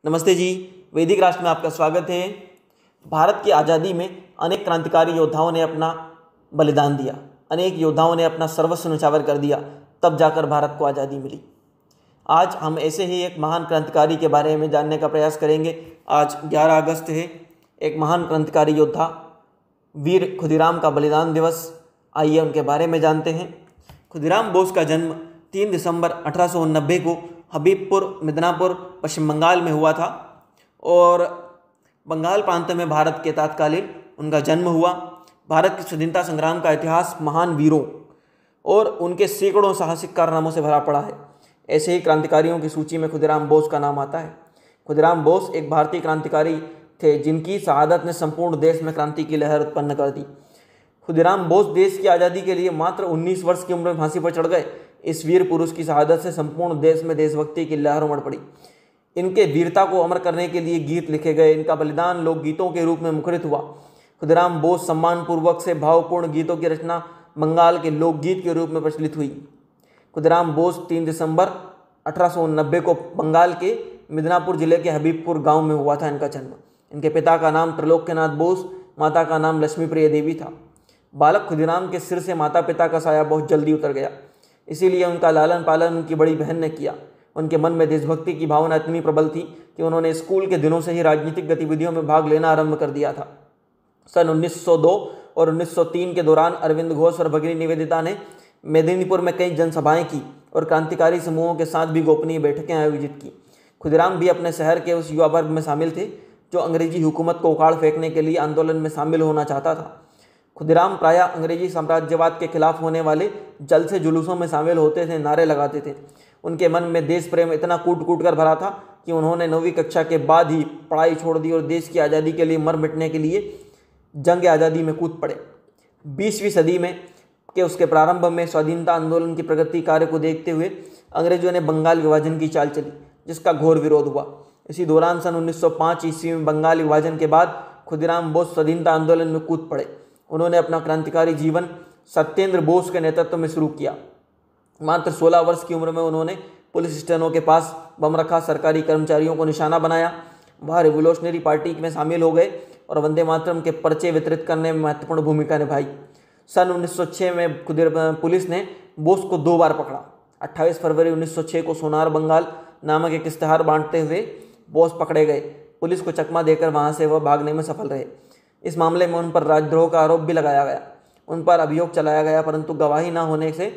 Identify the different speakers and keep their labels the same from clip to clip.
Speaker 1: नमस्ते जी। वैदिक राष्ट्र में आपका स्वागत है। भारत की आज़ादी में अनेक क्रांतिकारी योद्धाओं ने अपना बलिदान दिया, अनेक योद्धाओं ने अपना सर्वस्व न्यौछावर कर दिया, तब जाकर भारत को आज़ादी मिली। आज हम ऐसे ही एक महान क्रांतिकारी के बारे में जानने का प्रयास करेंगे। आज 11 अगस्त है, एक महान क्रांतिकारी योद्धा वीर खुदीराम का बलिदान दिवस। आइए उनके बारे में जानते हैं। खुदीराम बोस का जन्म 3 दिसंबर 1890 को हबीबपुर, मिदनापुर, पश्चिम बंगाल में हुआ था और बंगाल प्रांत में भारत के तत्कालीन उनका जन्म हुआ। भारत के स्वतंत्रता संग्राम का इतिहास महान वीरों और उनके सैकड़ों साहसिक कारनामों से भरा पड़ा है। ऐसे ही क्रांतिकारियों की सूची में खुदीराम बोस का नाम आता है। खुदीराम बोस एक भारतीय क्रांतिकारी थे जिनकी शहादत ने संपूर्ण देश में क्रांति की लहर उत्पन्न कर दी। खुदीराम बोस देश की आज़ादी के लिए मात्र 19 वर्ष की उम्र में फांसी पर चढ़ गए। इस वीर पुरुष की शहादत से संपूर्ण देश में देशभक्ति की लहर उमड़ पड़ी। इनके वीरता को अमर करने के लिए गीत लिखे गए। इनका बलिदान लोकगीतों के रूप में मुखरित हुआ। खुदीराम बोस सम्मानपूर्वक से भावपूर्ण गीतों की रचना बंगाल के लोकगीत के रूप में प्रचलित हुई। खुदीराम बोस 3 दिसंबर 1890 को बंगाल के मिदनापुर जिले के हबीबपुर गांव में हुआ था इनका जन्म। इनके पिता का नाम त्रिलोक्यनाथ बोस, माता का नाम लक्ष्मीप्रिय देवी था। बालक खुदीराम के सिर से माता पिता का साया बहुत जल्दी उतर गया, इसीलिए उनका लालन पालन उनकी बड़ी बहन ने किया। उनके मन में देशभक्ति की भावना इतनी प्रबल थी कि उन्होंने स्कूल के दिनों से ही राजनीतिक गतिविधियों में भाग लेना आरंभ कर दिया था। सन 1902 और 1903 के दौरान अरविंद घोष और भगिनी निवेदिता ने मेदिनीपुर में कई जनसभाएं की और क्रांतिकारी समूहों के साथ भी गोपनीय बैठकें आयोजित की। खुदीराम भी अपने शहर के उस युवा वर्ग में शामिल थे जो अंग्रेजी हुकूमत को उखाड़ फेंकने के लिए आंदोलन में शामिल होना चाहता था। खुदीराम प्रायः अंग्रेजी साम्राज्यवाद के खिलाफ होने वाले जलसे जुलूसों में शामिल होते थे, नारे लगाते थे। उनके मन में देश प्रेम इतना कूट कूट कर भरा था कि उन्होंने 9वीं कक्षा के बाद ही पढ़ाई छोड़ दी और देश की आज़ादी के लिए मर मिटने के लिए जंग आज़ादी में कूद पड़े। 20वीं सदी में के उसके प्रारंभ में स्वाधीनता आंदोलन की प्रगति कार्य को देखते हुए अंग्रेजों ने बंगाल विभाजन की चाल चली, जिसका घोर विरोध हुआ। इसी दौरान सन 1905 ईस्वी में बंगाल विभाजन के बाद खुदीराम बोस स्वाधीनता आंदोलन में कूद पड़े। उन्होंने अपना क्रांतिकारी जीवन सत्येंद्र बोस के नेतृत्व में शुरू किया। मात्र 16 वर्ष की उम्र में उन्होंने पुलिस स्टेशनों के पास बम रखा, सरकारी कर्मचारियों को निशाना बनाया। वह रिवोल्यूशनरी पार्टी में शामिल हो गए और वंदे मातरम के पर्चे वितरित करने में महत्वपूर्ण भूमिका निभाई। सन 1906 में पुलिस ने बोस को 2 बार पकड़ा। 28 फरवरी 1906 को सोनार बंगाल नामक एक इश्तेहार बांटते हुए बोस पकड़े गए। पुलिस को चकमा देकर वहां से वह भागने में सफल रहे। इस मामले में उन पर राजद्रोह का आरोप भी लगाया गया। उन पर अभियोग चलाया गया, परंतु गवाही न होने से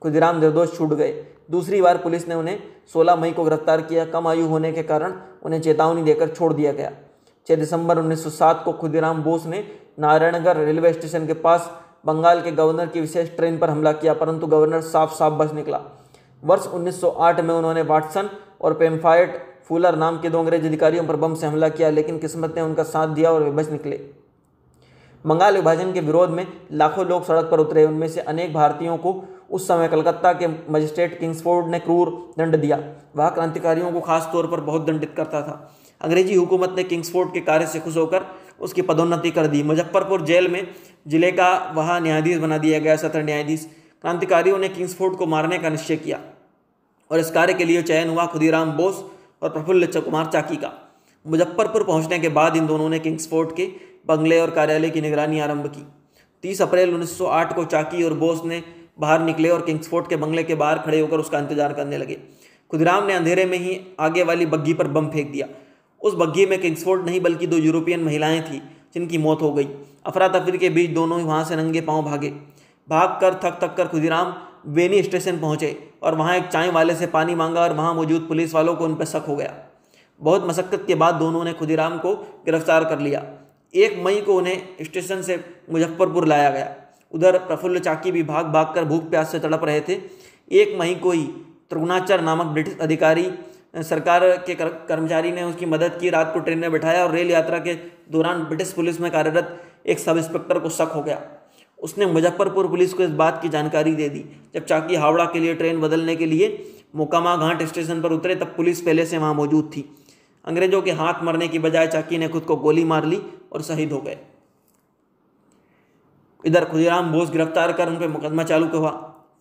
Speaker 1: खुदीराम निर्दोष छूट गए। दूसरी बार पुलिस ने उन्हें 16 मई को गिरफ्तार किया। कम आयु होने के कारण उन्हें चेतावनी देकर छोड़ दिया गया। 6 दिसंबर 1907 को खुदीराम बोस ने नारायणगढ़ रेलवे स्टेशन के पास बंगाल के गवर्नर की विशेष ट्रेन पर हमला किया, परंतु गवर्नर साफ साफ बच निकला। वर्ष 1908 में उन्होंने वाटसन और पेम्फायट फूलर नाम के 2 अंग्रेज अधिकारियों पर बम से हमला किया, लेकिन किस्मत ने उनका साथ दिया और वे बच निकले। बंगाल विभाजन के विरोध में लाखों लोग सड़क पर उतरे। उनमें से अनेक भारतीयों को उस समय कलकत्ता के मजिस्ट्रेट किंग्सफोर्ड ने क्रूर दंड दिया। वह क्रांतिकारियों को खास तौर पर बहुत दंडित करता था। अंग्रेजी हुकूमत ने किंग्सफोर्ड के कार्य से खुश होकर उसकी पदोन्नति कर दी। मुजफ्फरपुर जेल में जिले का वह न्यायाधीश बना दिया गया, सत्र न्यायाधीश। क्रांतिकारियों ने किंग्सफोर्ड को मारने का निश्चय किया और इस कार्य के लिए चयन हुआ खुदीराम बोस और प्रफुल्ल कुमार चाकी का। मुजफ्फरपुर पहुंचने के बाद इन दोनों ने किंग्सफोर्ड के बंगले और कार्यालय की निगरानी आरंभ की। 30 अप्रैल 1908 को चाकी और बोस ने बाहर निकले और किंग्सफोर्ड के बंगले के बाहर खड़े होकर उसका इंतजार करने लगे। खुदीराम ने अंधेरे में ही आगे वाली बग्गी पर बम फेंक दिया। उस बग्गी में किंग्सफोर्ड नहीं बल्कि 2 यूरोपियन महिलाएं थीं जिनकी मौत हो गई। अफरा तफरी के बीच दोनों ही वहां से नंगे पांव भागे। भाग कर थक थक कर खुदीराम वेनी स्टेशन पहुंचे और वहां एक चाय वाले से पानी मांगा और वहां मौजूद पुलिस वालों को उन पर शक हो गया। बहुत मशक्कत के बाद दोनों ने खुदीराम को गिरफ्तार कर लिया। 1 मई को उन्हें स्टेशन से मुजफ्फरपुर लाया गया। उधर प्रफुल्ल चाकी भी भाग भाग कर भूख प्यास से तड़प रहे थे। 1 मई को ही त्रिगुणाचार नामक ब्रिटिश अधिकारी सरकार के कर्मचारी ने उसकी मदद की। रात को ट्रेन में बैठाया और रेल यात्रा के दौरान ब्रिटिश पुलिस में कार्यरत एक सब इंस्पेक्टर को शक हो गया। उसने मुजफ्फरपुर पुलिस को इस बात की जानकारी दे दी। जब चाकी हावड़ा के लिए ट्रेन बदलने के लिए मोकामा घाट स्टेशन पर उतरे तब पुलिस पहले से वहां मौजूद थी। अंग्रेजों के हाथ मरने की बजाय चाकी ने खुद को गोली मार ली और शहीद हो गए। इधर खुदीराम बोस गिरफ्तार कर उन पर मुकदमा चालू हुआ,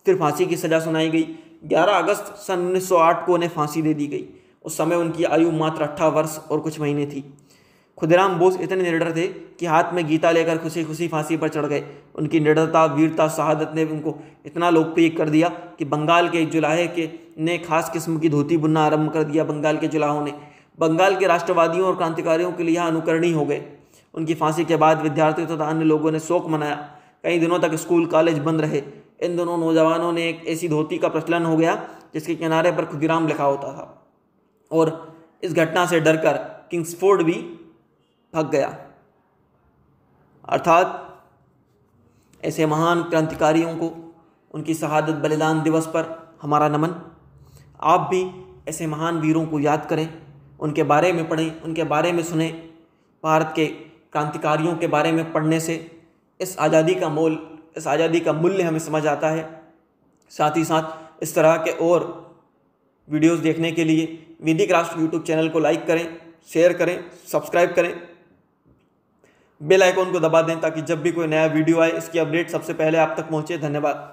Speaker 1: फिर फांसी की सजा सुनाई गई। 11 अगस्त सन 1908 को उन्हें फांसी दे दी गई। उस समय उनकी आयु मात्र 18 वर्ष और कुछ महीने थी। खुदीराम बोस इतने निडर थे कि हाथ में गीता लेकर खुशी खुशी फांसी पर चढ़ गए। उनकी निडरता, वीरता, शहादत ने उनको इतना लोकप्रिय कर दिया कि बंगाल के जुलाहे के ने खास किस्म की धोती बुनना आरंभ कर दिया। बंगाल के जुलाहों ने बंगाल के राष्ट्रवादियों और क्रांतिकारियों के लिए यहाँ अनुकरणीय हो गए। उनकी फांसी के बाद विद्यार्थियों तथा अन्य लोगों ने शोक मनाया। कई दिनों तक स्कूल कॉलेज बंद रहे। इन दोनों नौजवानों ने एक ऐसी धोती का प्रचलन हो गया जिसके किनारे पर खुदीराम लिखा होता था, और इस घटना से डरकर किंग्सफोर्ड भी भाग गया। अर्थात ऐसे महान क्रांतिकारियों को उनकी शहादत बलिदान दिवस पर हमारा नमन। आप भी ऐसे महान वीरों को याद करें, उनके बारे में पढ़ें, उनके बारे में सुनें। भारत के क्रांतिकारियों के बारे में पढ़ने से इस आज़ादी का मूल्य हमें समझ आता है। साथ ही साथ इस तरह के और वीडियोस देखने के लिए वैदिक राष्ट्र यूट्यूब चैनल को लाइक करें, शेयर करें, सब्सक्राइब करें, बेल आइकॉन को दबा दें ताकि जब भी कोई नया वीडियो आए इसकी अपडेट सबसे पहले आप तक पहुंचे। धन्यवाद।